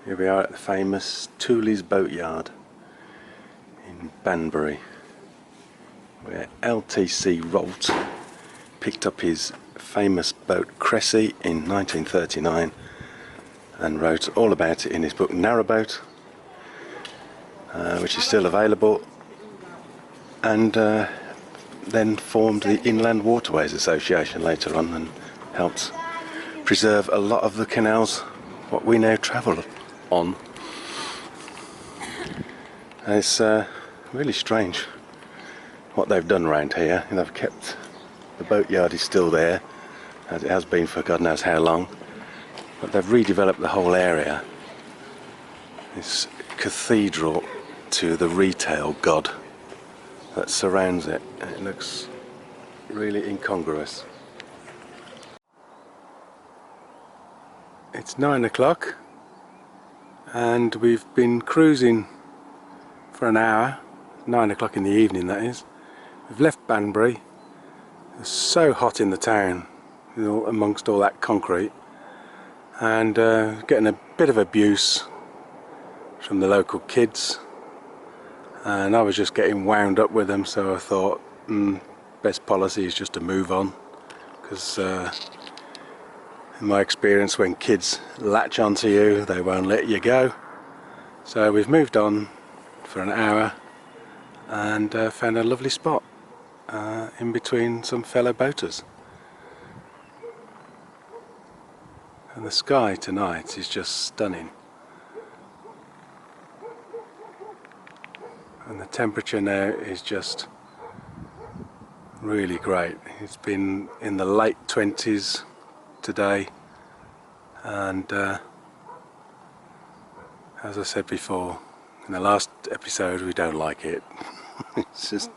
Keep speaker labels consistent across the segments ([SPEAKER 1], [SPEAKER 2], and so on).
[SPEAKER 1] Here we are at the famous Tooley's Boatyard in Banbury, where LTC Rolt picked up his famous boat Cressy in 1939 and wrote all about it in his book Narrowboat, which is still available, and then formed the Inland Waterways Association later on and helped preserve a lot of the canals what we now travel on. And it's really strange what they've done around here. They've kept the boatyard is still there, as it has been for God knows how long, but they've redeveloped the whole area. This cathedral to the retail god that surrounds it, and it looks really incongruous. It's 9 o'clock and we've been cruising for an hour, 9 o'clock in the evening that is. We've left Banbury. It's so hot in the town, you know, amongst all that concrete, and getting a bit of abuse from the local kids, and I was just getting wound up with them, so I thought best policy is just to move on, because in my experience, when kids latch onto you, they won't let you go. So we've moved on for an hour and found a lovely spot in between some fellow boaters. And the sky tonight is just stunning. And the temperature now is just really great. It's been in the late 20s today, and as I said before in the last episode, we don't like it. It's just,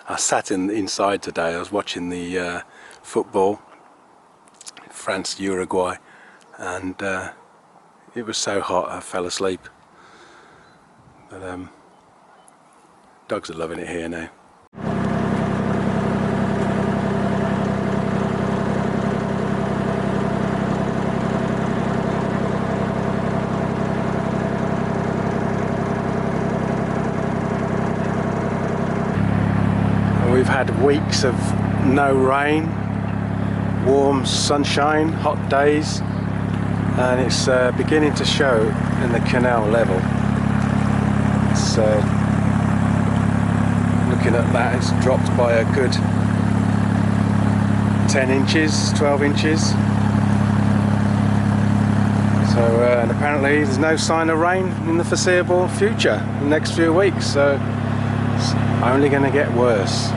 [SPEAKER 1] I sat inside today. I was watching the football, France Uruguay, and it was so hot I fell asleep. But dogs are loving it here now. We've had weeks of no rain, warm sunshine, hot days, and it's beginning to show in the canal level. It's looking at that, it's dropped by a good 10 inches, 12 inches. So and apparently there's no sign of rain in the foreseeable future, the next few weeks, so it's only going to get worse.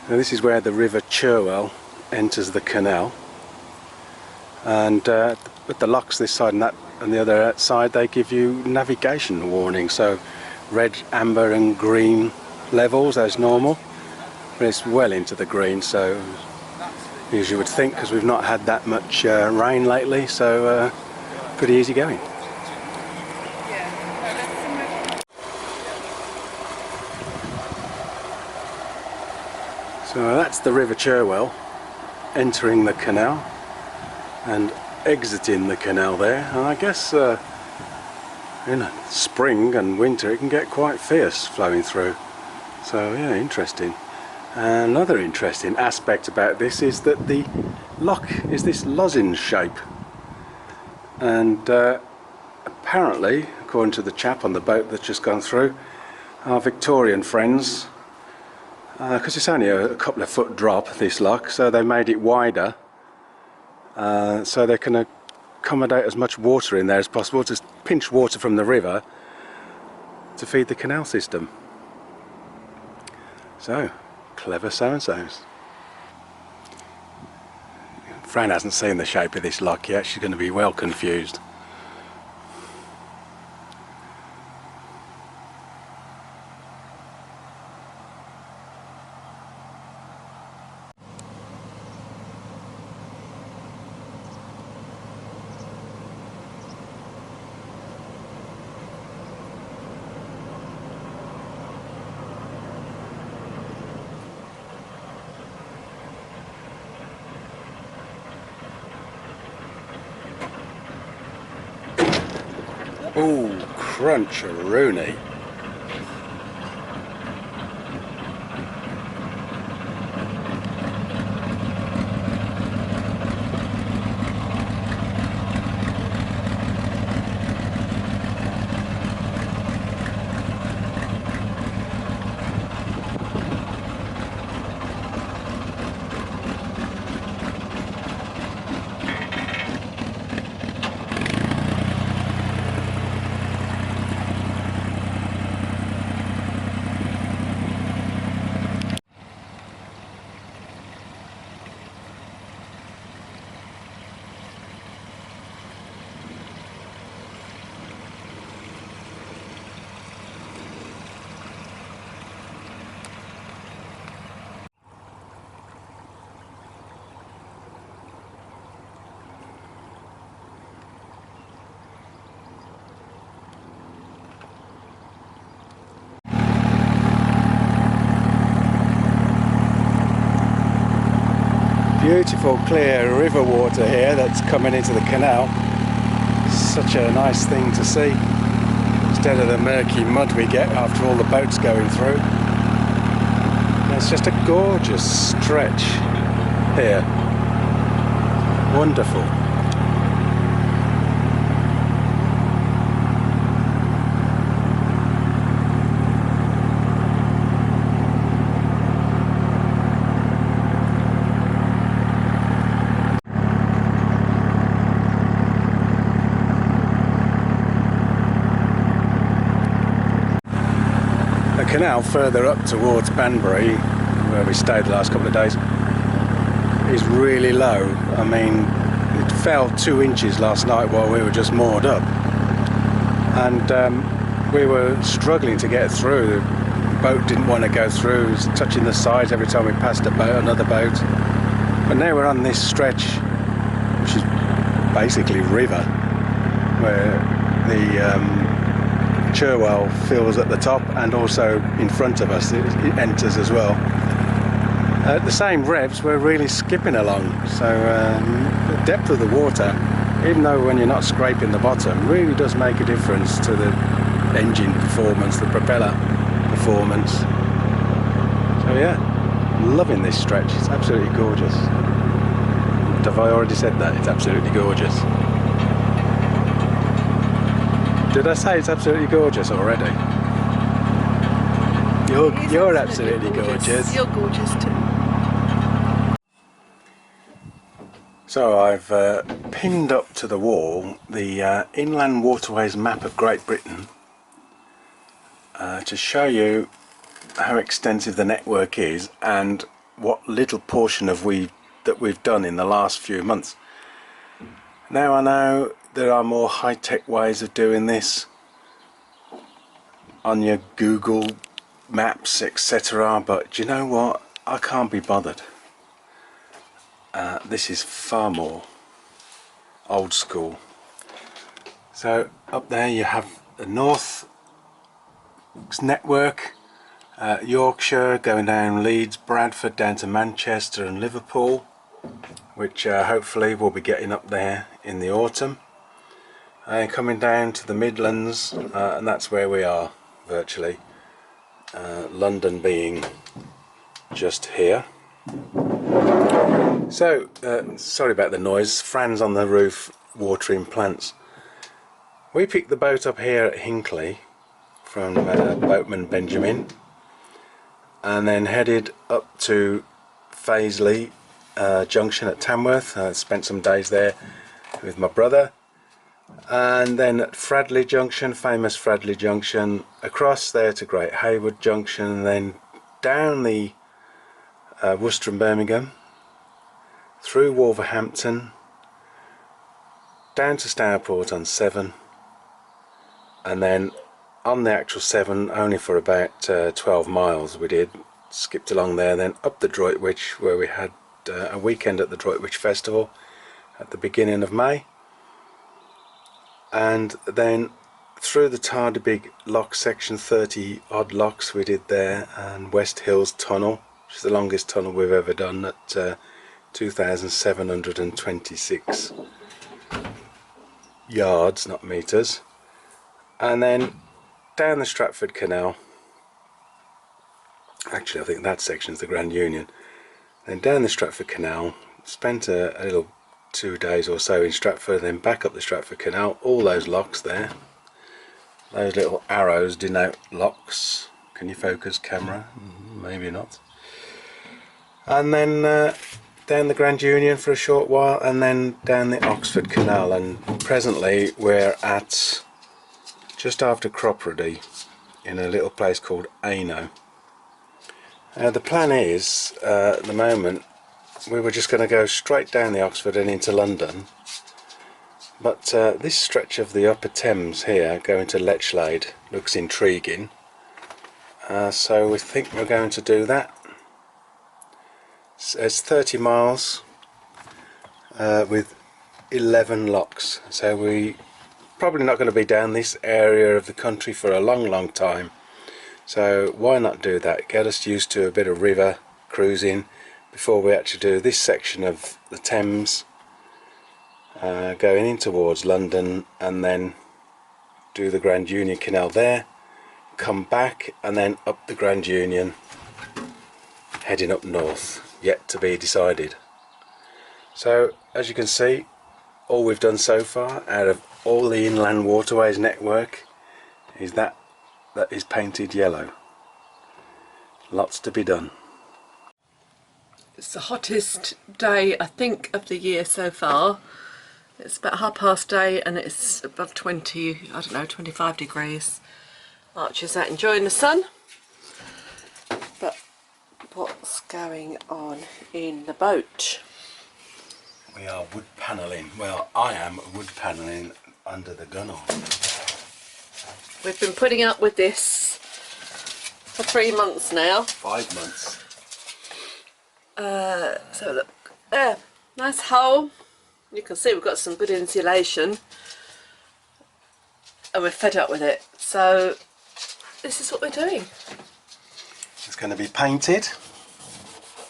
[SPEAKER 1] Now this is where the River Cherwell enters the canal, and with the locks this side and that and the other side, they give you navigation warning, so red, amber and green levels as normal, but it's well into the green, so as you would think, because we've not had that much rain lately, so pretty easy going. So that's the River Cherwell entering the canal and exiting the canal there, and I guess in spring and winter it can get quite fierce flowing through, so yeah, interesting. Another interesting aspect about this is that the lock is this lozenge shape, and apparently, according to the chap on the boat that's just gone through, our Victorian friends, because it's only a couple of foot drop, this lock, so they made it wider so they can accommodate as much water in there as possible, to pinch water from the river to feed the canal system. So clever so-and-sos. Fran hasn't seen the shape of this lock yet, she's going to be well confused. Ooh, crunch-a-rooney. Beautiful clear river water here that's coming into the canal. Such a nice thing to see, instead of the murky mud we get after all the boats going through. It's just a gorgeous stretch here. Wonderful. The canal further up towards Banbury, where we stayed the last couple of days, is really low. I mean, it fell 2 inches last night while we were just moored up, and we were struggling to get through. The boat didn't want to go through, it was touching the sides every time we passed a boat, another boat. But now we're on this stretch, which is basically river, where the Cherwell fills at the top, and also in front of us it enters as well. At the same revs we're really skipping along, so the depth of the water, even though when you're not scraping the bottom, really does make a difference to the engine performance, the propeller performance. So yeah, loving this stretch, it's absolutely gorgeous. Have I already said that? It's absolutely gorgeous. Did I say it's absolutely gorgeous already? You're absolutely gorgeous.
[SPEAKER 2] You're gorgeous too.
[SPEAKER 1] So I've pinned up to the wall the Inland Waterways map of Great Britain to show you how extensive the network is and what little portion of that we've done in the last few months. Now I know there are more high-tech ways of doing this on your Google Maps, etc., but do you know what? I can't be bothered. This is far more old school. So up there you have the North network, Yorkshire going down Leeds, Bradford down to Manchester and Liverpool, which hopefully we'll be getting up there in the autumn. And coming down to the Midlands, and that's where we are virtually, London being just here. So sorry about the noise, Fran's on the roof watering plants. We picked the boat up here at Hinckley from Boatman Benjamin, and then headed up to Fazeley Junction at Tamworth. I spent some days there with my brother, and then at Fradley Junction, famous Fradley Junction, across there to Great Haywood Junction, and then down the Worcester and Birmingham, through Wolverhampton, down to Stourport on 7, and then on the actual 7 only for about 12 miles we did, skipped along there, then up the Droitwich, where we had a weekend at the Droitwich Festival at the beginning of May, and then through the Tardebigge lock section, 30 odd locks we did there, and West Hills Tunnel, which is the longest tunnel we've ever done at 2,726 yards, not meters. and then down the Stratford Canal. Actually, I think that section's the Grand Union. Then down the Stratford Canal, spent a little 2 days or so in Stratford, then back up the Stratford Canal. All those locks there, those little arrows denote locks. Can you focus, camera? Maybe not. And then down the Grand Union for a short while, and then down the Oxford Canal. And presently we're at just after Cropredy in a little place called Ayno. The plan is, at the moment, we were just going to go straight down the Oxford and into London, but this stretch of the Upper Thames here going to Lechlade looks intriguing, so we think we're going to do that. It's 30 miles with 11 locks, so we probably not going to be down this area of the country for a long time. So why not do that, get us used to a bit of river cruising before we actually do this section of the Thames, going in towards London, and then do the Grand Union Canal there, come back and then up the Grand Union, heading up north, yet to be decided. So as you can see, all we've done so far out of all the Inland Waterways network is that is painted yellow. Lots to be done.
[SPEAKER 2] It's the hottest day I think of the year so far. It's about 8:30 and it's above 20, I don't know, 25 degrees. Archie's out enjoying the sun. But what's going on in the boat?
[SPEAKER 1] We are wood panelling. Well, I am wood panelling under the gunwale.
[SPEAKER 2] We've been putting up with this for 3 months now.
[SPEAKER 1] 5 months.
[SPEAKER 2] So look, there, nice hole. You can see we've got some good insulation and we're fed up with it. So this is what we're doing.
[SPEAKER 1] It's going to be painted,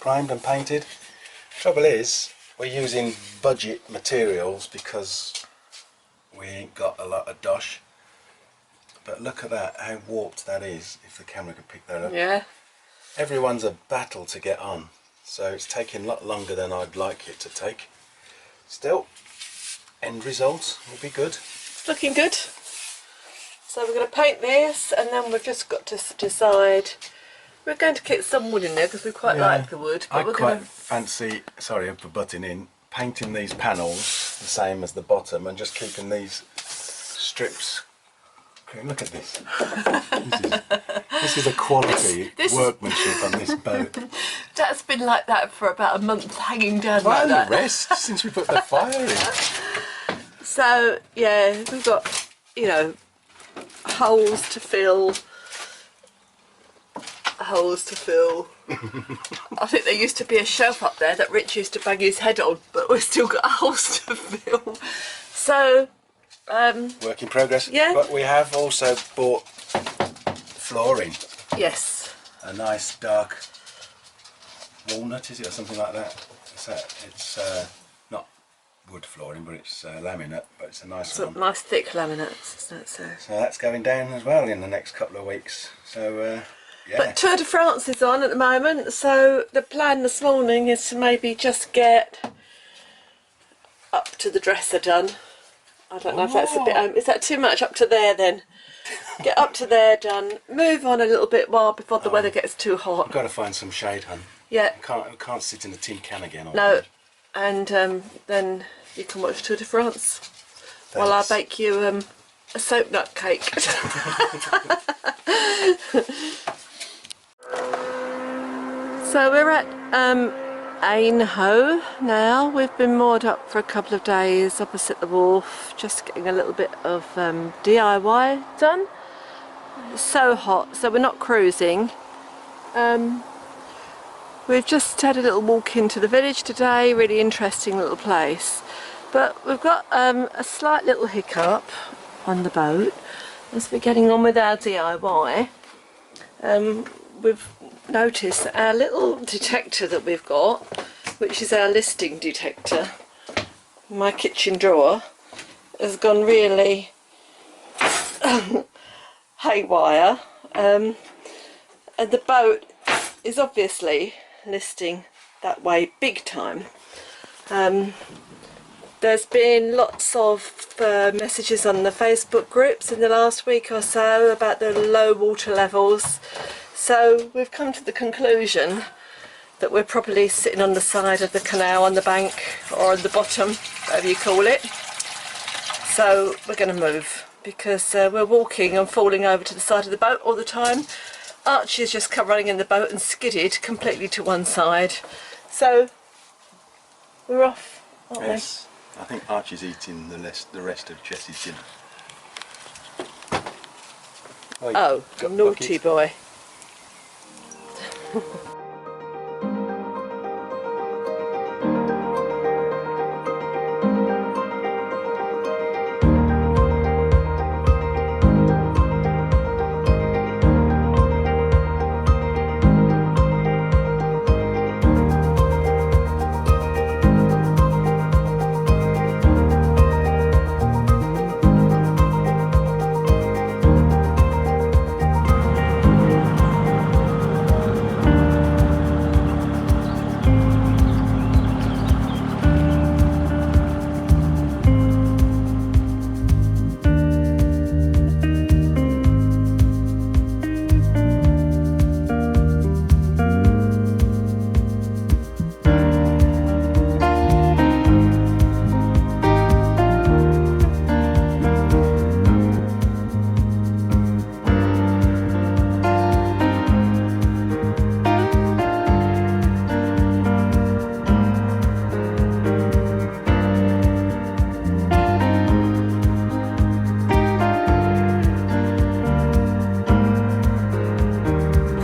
[SPEAKER 1] primed and painted. Trouble is, we're using budget materials because we ain't got a lot of dosh. But look at that, how warped that is, if the camera could pick that up.
[SPEAKER 2] Yeah.
[SPEAKER 1] Everyone's a battle to get on, so it's taking a lot longer than I'd like it to take. Still, end result will be good.
[SPEAKER 2] It's looking good. So we're going to paint this, and then we've just got to decide. We're going to keep some wood in there because we quite like the wood. But
[SPEAKER 1] I quite fancy, sorry for butting in, painting these panels the same as the bottom and just keeping these strips. Look at this. This is a quality workmanship on this boat.
[SPEAKER 2] That's been like that for about a month, hanging down
[SPEAKER 1] Well,
[SPEAKER 2] like that.
[SPEAKER 1] the rest since we put the fire in.
[SPEAKER 2] So yeah, we've got, you know, holes to fill. I think there used to be a shelf up there that Rich used to bang his head on, but we've still got holes to fill. So
[SPEAKER 1] work in progress.
[SPEAKER 2] Yeah.
[SPEAKER 1] But we have also bought flooring.
[SPEAKER 2] Yes.
[SPEAKER 1] A nice dark walnut, is it, or something like that? It's not wood flooring, but it's laminate, but it's a nice one.
[SPEAKER 2] Nice thick laminates, isn't it? So
[SPEAKER 1] that's going down as well in the next couple of weeks. So yeah.
[SPEAKER 2] But Tour de France is on at the moment, so the plan this morning is to maybe just get up to the dresser done. I don't know if that's a bit, is that too much up to there then? Get up to there done, move on a little bit while before the weather gets too hot.
[SPEAKER 1] I've got to find some shade, hun.
[SPEAKER 2] Yeah.
[SPEAKER 1] I can't sit in a tin can again.
[SPEAKER 2] No, and then you can watch Tour de France. Thanks. While I bake you a soap nut cake. So we're at Ayno now. We've been moored up for a couple of days opposite the wharf, just getting a little bit of DIY done. It's so hot, so we're not cruising. We've just had a little walk into the village today, really interesting little place. But we've got a slight little hiccup on the boat as we're getting on with our DIY. We've noticed that our little detector that we've got, which is our listing detector, my kitchen drawer, has gone really haywire, and the boat is obviously listing that way big time. There's been lots of messages on the Facebook groups in the last week or so about the low water levels, so we've come to the conclusion that we're probably sitting on the side of the canal, on the bank or on the bottom, whatever you call it. So we're going to move, because we're walking and falling over to the side of the boat all the time. Archie's just come running in the boat and skidded completely to one side. So we're off, aren't we?
[SPEAKER 3] Yes, I think Archie's eating the rest of Jessie's dinner.
[SPEAKER 2] Oh, naughty boy.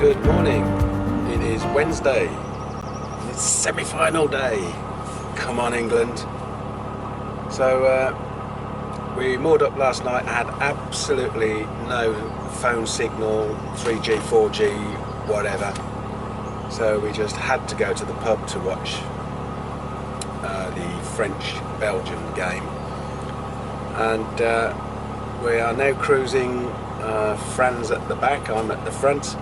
[SPEAKER 1] Good morning. It is Wednesday. It's semi-final day. Come on, England. So we moored up last night, had absolutely no phone signal, 3G, 4G, whatever. So we just had to go to the pub to watch the French-Belgium game. And we are now cruising, Fran's at the back, I'm at the front.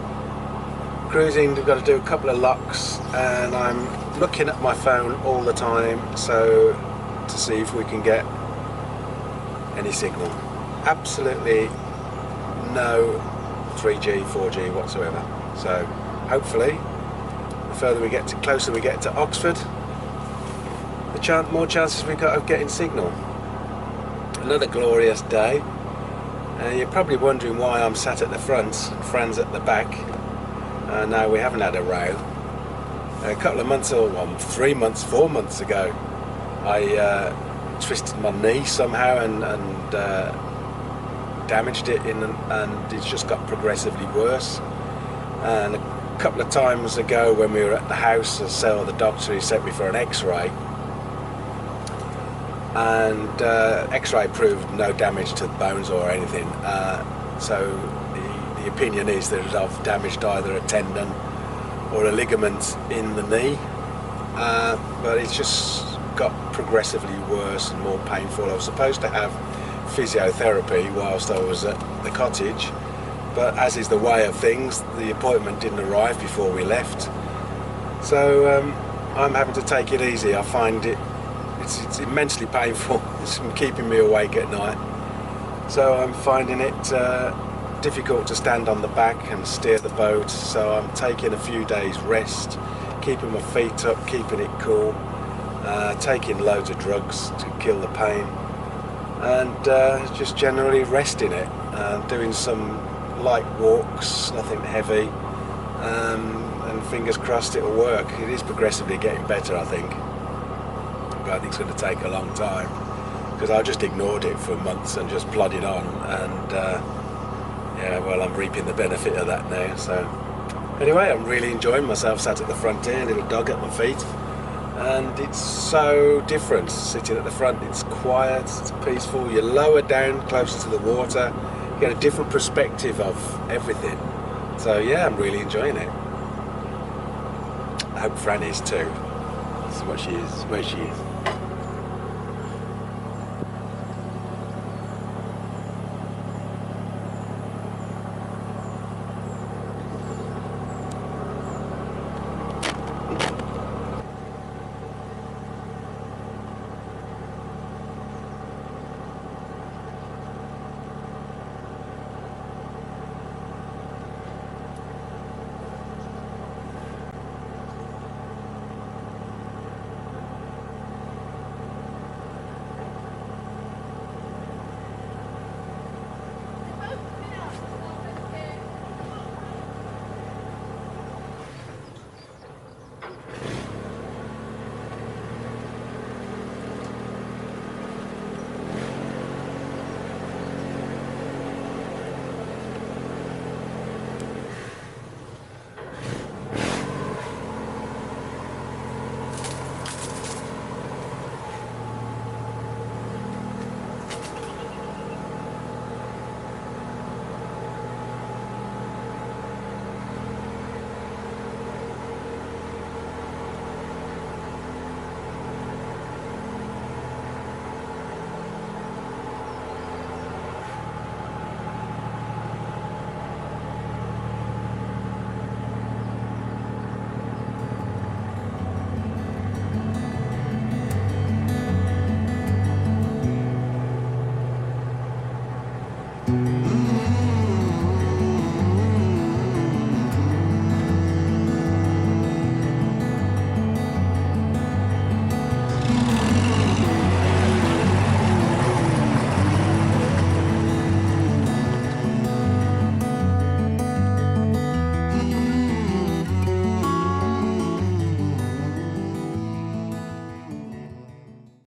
[SPEAKER 1] Cruising, we've got to do a couple of locks, and I'm looking at my phone all the time to see if we can get any signal. Absolutely no 3G, 4G whatsoever. So hopefully the further we get closer we get to Oxford, the more chances we've got of getting signal. Another glorious day, and you're probably wondering why I'm sat at the front and Fran's at the back. No, we haven't had a row. A couple of months, or 3 months, 4 months ago, I twisted my knee somehow and damaged it, and it's just got progressively worse. And a couple of times ago when we were at the house, I saw the doctor, he sent me for an x-ray, and x-ray proved no damage to the bones or anything. So the opinion is that I've damaged either a tendon or a ligament in the knee, but it's just got progressively worse and more painful. I was supposed to have physiotherapy whilst I was at the cottage, but as is the way of things, the appointment didn't arrive before we left. So I'm having to take it easy. I find it's immensely painful. It's keeping me awake at night. So I'm finding it difficult to stand on the back and steer the boat, so I'm taking a few days rest, keeping my feet up, keeping it cool, taking loads of drugs to kill the pain, and just generally resting it, doing some light walks, nothing heavy, and fingers crossed it'll work. It is progressively getting better, I think, but I think it's going to take a long time, because I just ignored it for months and just plodded on, and yeah, well, I'm reaping the benefit of that now. So anyway, I'm really enjoying myself sat at the front here, little dog at my feet, and it's so different sitting at the front. It's quiet, it's peaceful, you're lower down, closer to the water, you get a different perspective of everything. So yeah, I'm really enjoying it. I hope Fran is too. That's what she is, where she is.